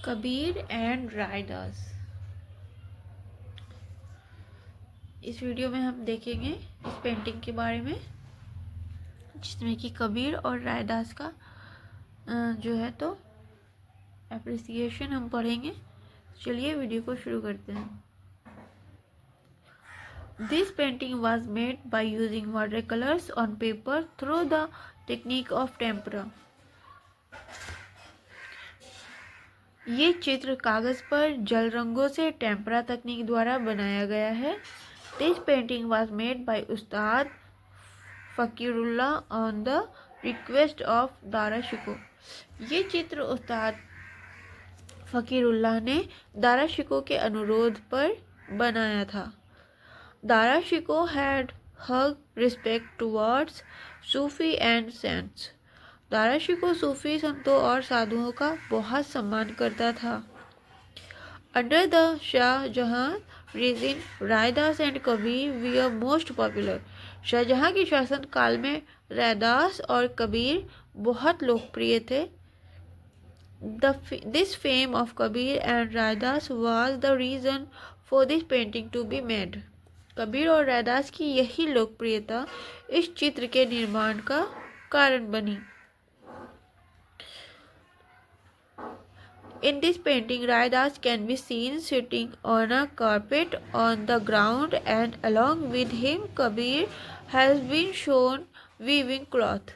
Kabir and Raidas. इस video में हम देखेंगे इस पेंटिंग के बारे में, जिसमें कि कबीर और रायदास का जो है तो एप्रिसिएशन हम पढ़ेंगे। चलिए वीडियो को शुरू करते हैं। This painting was made by using watercolors on paper through the technique of tempera. ये चित्र कागज पर जल रंगों से टेम्परा तकनीक द्वारा बनाया गया है। This painting was made by Ustad फकीरुल्लाह on the request of Dara Shikoh. ये चित्र उस्ताद फकीरुल्लाह ने दारा शिको के अनुरोध पर बनाया था। Dara Shikoh had hug respect towards Sufi and saints. Dara Shikoh सूफी संतों और साधुओं का बहुत सम्मान करता था। Under the Shahjahan regime, Raidas and Kabir we most popular. Shahjahan के शासन काल में रायदास और कबीर बहुत लोकप्रिय थे। This fame of Kabir and Raidas was the reason for this painting to be made. Kabir और रैदास की यही लोकप्रियता इस चित्र के निर्माण का कारण बनी। In this painting, Raidas can be seen sitting on a carpet on the ground, and along with him, Kabir has been shown weaving cloth.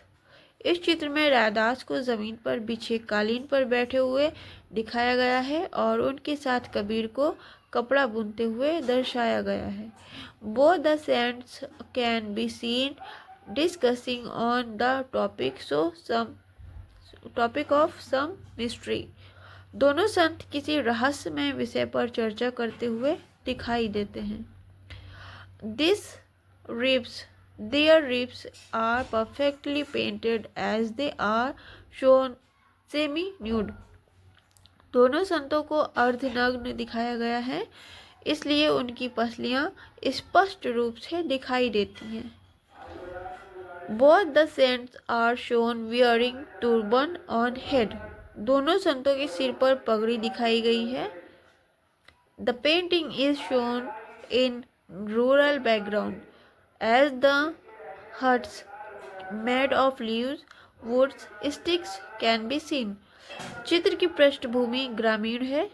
इस चित्र में रैदास को जमीन पर बिछे कालीन पर बैठे हुए दिखाया गया है और उनके साथ कबीर को कपड़ा बुनते हुए दर्शाया गया है। Both the saints can be seen discussing on the topic of some mystery. दोनों संत किसी रहस्यमय विषय पर चर्चा करते हुए दिखाई देते हैं। Their ribs are perfectly painted as they are shown semi-nude. दोनों संतों को अर्धनग्न दिखाया गया है, इसलिए उनकी पसलियां स्पष्ट रूप से दिखाई देती हैं। Both the saints are shown wearing turban on head. दोनों संतों के सिर पर पगड़ी दिखाई गई है। The painting is shown in rural background as the huts made of leaves, woods, sticks can be seen. चित्र की पृष्ठभूमि ग्रामीण है,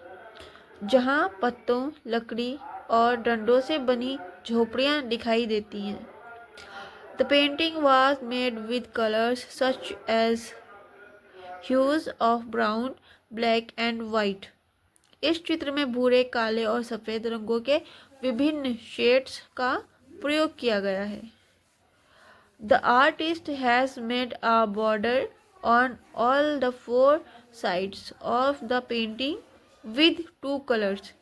जहां पत्तों, लकड़ी और डंडों से बनी झोपड़ियां दिखाई देती हैं। The painting was made with colors such as hues of brown, black and white. इस चित्र में भूरे, काले और सफ़ेद रंगों के विभिन्न शेड्स का प्रयोग किया गया है। The artist has made a border on all the four sides of the painting with two colors.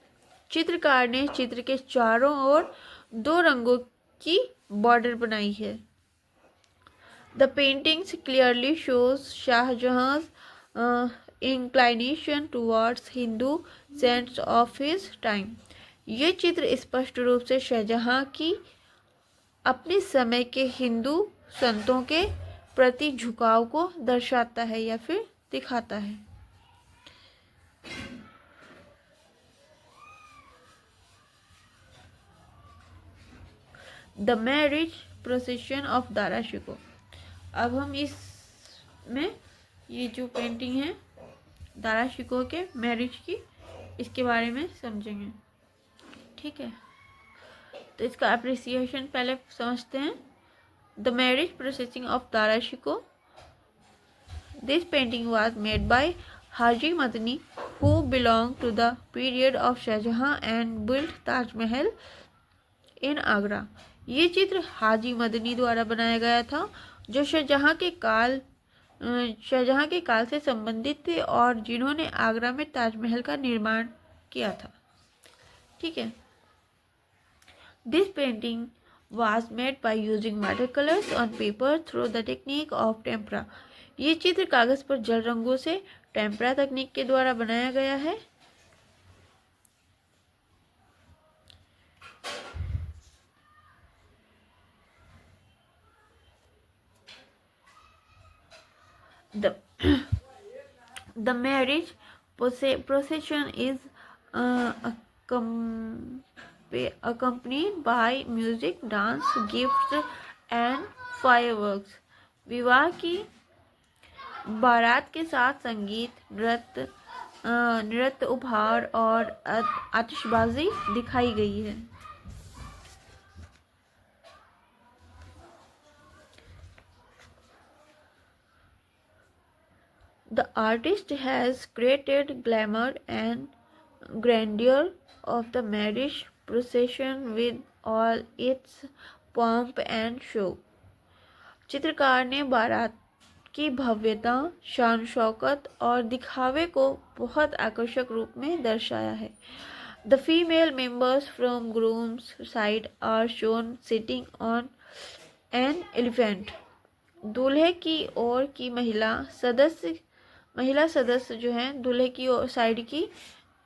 चित्रकार ने चित्र के चारों ओर दो रंगों की बॉर्डर बनाई है। The paintings clearly shows Shahjahan's inclination towards Hindu saints of his time. ये चित्र स्पष्ट रूप से शाहजहां की अपने समय के हिंदू संतों के प्रति झुकाव को दर्शाता है या फिर दिखाता है। The marriage procession of Dara Shikoh. अब हम इसमें ये जो पेंटिंग है दारा शिको के मैरिज की, इसके बारे में समझेंगे। ठीक है, तो इसका अप्रिसिएशन पहले समझते हैं। The marriage processing of Dara Shikoh. This painting was made by Haji Madani who belong to the period of Shahjahan and built Taj Mahal in Agra. ये चित्र हाजी मदनी द्वारा बनाया गया था, जो शाहजहां के काल से संबंधित थे और जिन्होंने आगरा में ताजमहल का निर्माण किया था। ठीक है। This painting was made by using watercolors on paper through the technique of tempera. ये चित्र कागज पर जल रंगों से टेम्परा तकनीक के द्वारा बनाया गया है। The marriage Procession is accompanied by music, dance, gifts and fireworks. विवाह की बारात के साथ संगीत, नृत्य, उपहार और आतिशबाजी दिखाई गई है। The artist has created glamour and grandeur of the marriage procession with all its pomp and show. चित्रकार ने बारात की भव्यता, शान शौकत और दिखावे को बहुत आकर्षक रूप में दर्शाया है। The female members from groom's side are shown sitting on an elephant. दूल्हे की ओर की महिला सदस्य जो हैं, दूल्हे की साइड की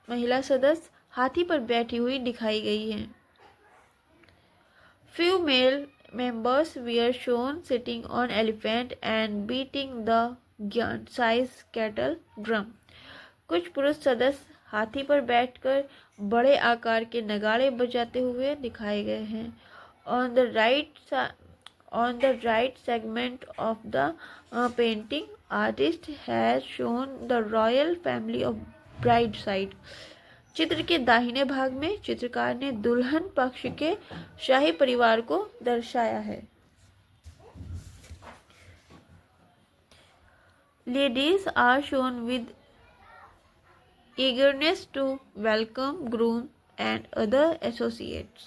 महिला सदस्य हाथी पर बैठी हुई दिखाई गई हैं। Few male members were shown sitting on elephant and beating the giant-sized cattle drum. कुछ पुरुष सदस्य हाथी पर बैठकर बड़े आकार के नगाड़े बजाते हुए दिखाए गए हैं। On the right segment of the painting, artist has shown the royal family of bride side. चित्र के दाहिने भाग में चित्रकार ने दुल्हन पक्ष के शाही परिवार को दर्शाया है। Ladies are shown with eagerness to welcome groom and other associates.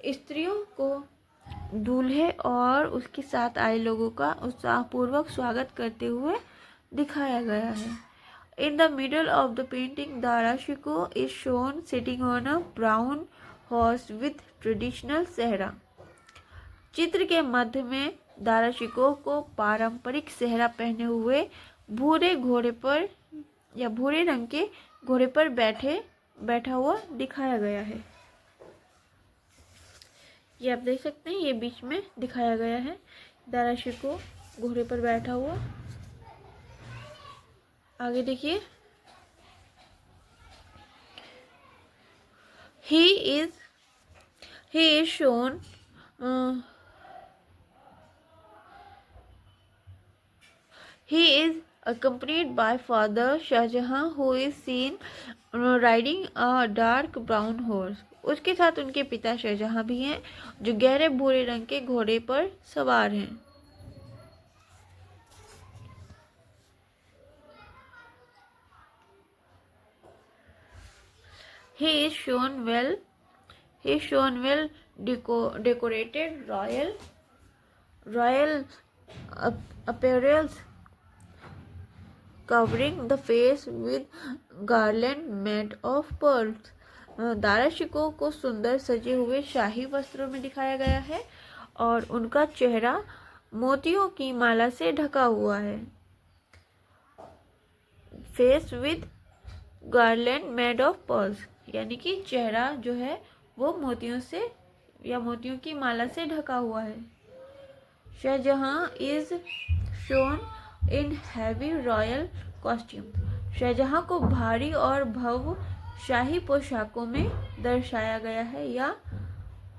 स्त्रियों को दूल्हे और उसके साथ आए लोगों का उत्साहपूर्वक स्वागत करते हुए दिखाया गया है। In the middle of the painting, Darashiko is shown sitting on a brown horse with traditional सेहरा. चित्र के मध्य में दाराशिको को पारंपरिक सेहरा पहने हुए भूरे घोड़े पर या भूरे रंग के घोड़े पर बैठा हुआ दिखाया गया है। ये आप देख सकते हैं, ये बीच में दिखाया गया है दाराशिको घोड़े पर बैठा हुआ। आगे देखिए, he is shown he is accompanied by Father Shahjahan, who is seen riding a dark brown horse. उसके साथ उनके पिता शाहजहां भी हैं, जो गहरे भूरे रंग के घोड़े पर सवार हैं। He is shown well decorated royal apparels, covering the face with garland made of pearls. दाराशिको को सुंदर सजे हुए शाही वस्त्रों में दिखाया गया है और उनका चेहरा मोतियों की माला से ढका हुआ है। Face with garland made of pearls, यानी कि चेहरा जो है वो मोतियों से या मोतियों की माला से ढका हुआ है। Shahjahan is shown in heavy royal costume. Shahjahan को भारी और भव्य शाही पोशाकों में दर्शाया गया है या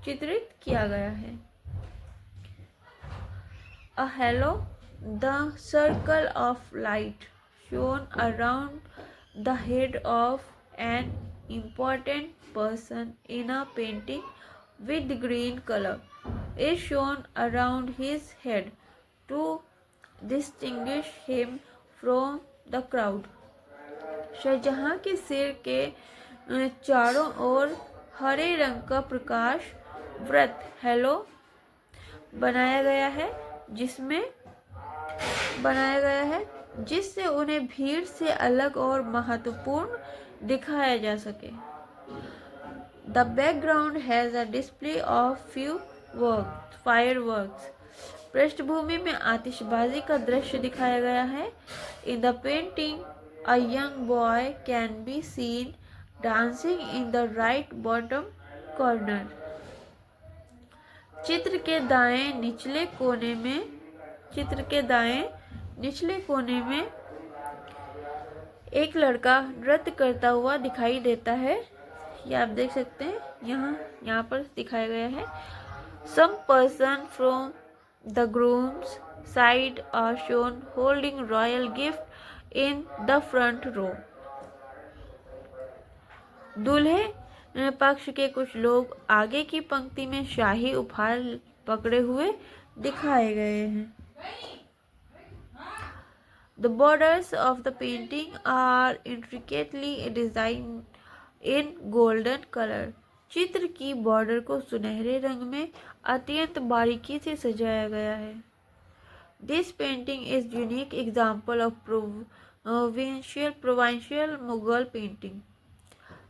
चित्रित किया गया है. A halo, the circle of light shown around the head of an important person in a painting with green color, is shown around his head to distinguish him from the crowd. Shahjahan के सिर के चारों ओर हरे रंग का प्रकाश वृत्त hello बनाया गया है जिससे उन्हें भीड़ से अलग और महत्वपूर्ण दिखाया जा सके. The background has a display of fireworks. पृष्ठभूमि में आतिशबाजी का दृश्य दिखाया गया है. In the painting, a young boy can be seen dancing in the right bottom corner. चित्र के दाएं निचले कोने में एक लड़का नृत्य करता हुआ दिखाई देता है। ये आप देख सकते हैं, यहाँ पर दिखाया गया है। Some person from the groom's side are shown holding royal gift in the front row. दूल्हे पक्ष के कुछ लोग आगे की पंक्ति में शाही उपहार पकड़े हुए दिखाए गए हैं। The borders of the painting are intricately designed in golden color. चित्र की बॉर्डर को सुनहरे रंग में अत्यंत बारीकी से सजाया गया है। This painting is unique example of provincial Mughal painting.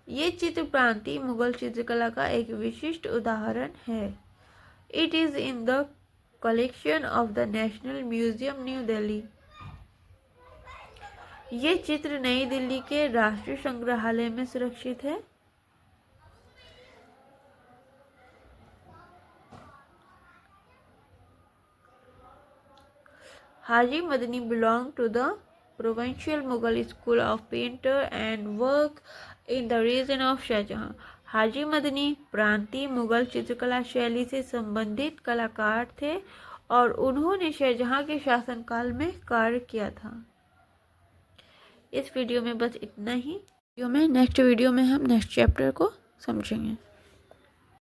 ये चित्र प्रांतीय मुगल चित्रकला का एक विशिष्ट उदाहरण है। It is in the collection of the National Museum, New Delhi. ये चित्र नई दिल्ली के राष्ट्रीय संग्रहालय में सुरक्षित है। हाजी Madani belonged to the provincial Mughal school of painter and work in the region of Shahjahan. हाजी मदनी प्रांतीय मुगल चित्रकला शैली से संबंधित कलाकार थे और उन्होंने शाहजहां के शासनकाल में कार्य किया था। इस वीडियो में बस इतना ही। नेक्स्ट वीडियो में हम नेक्स्ट चैप्टर को समझेंगे।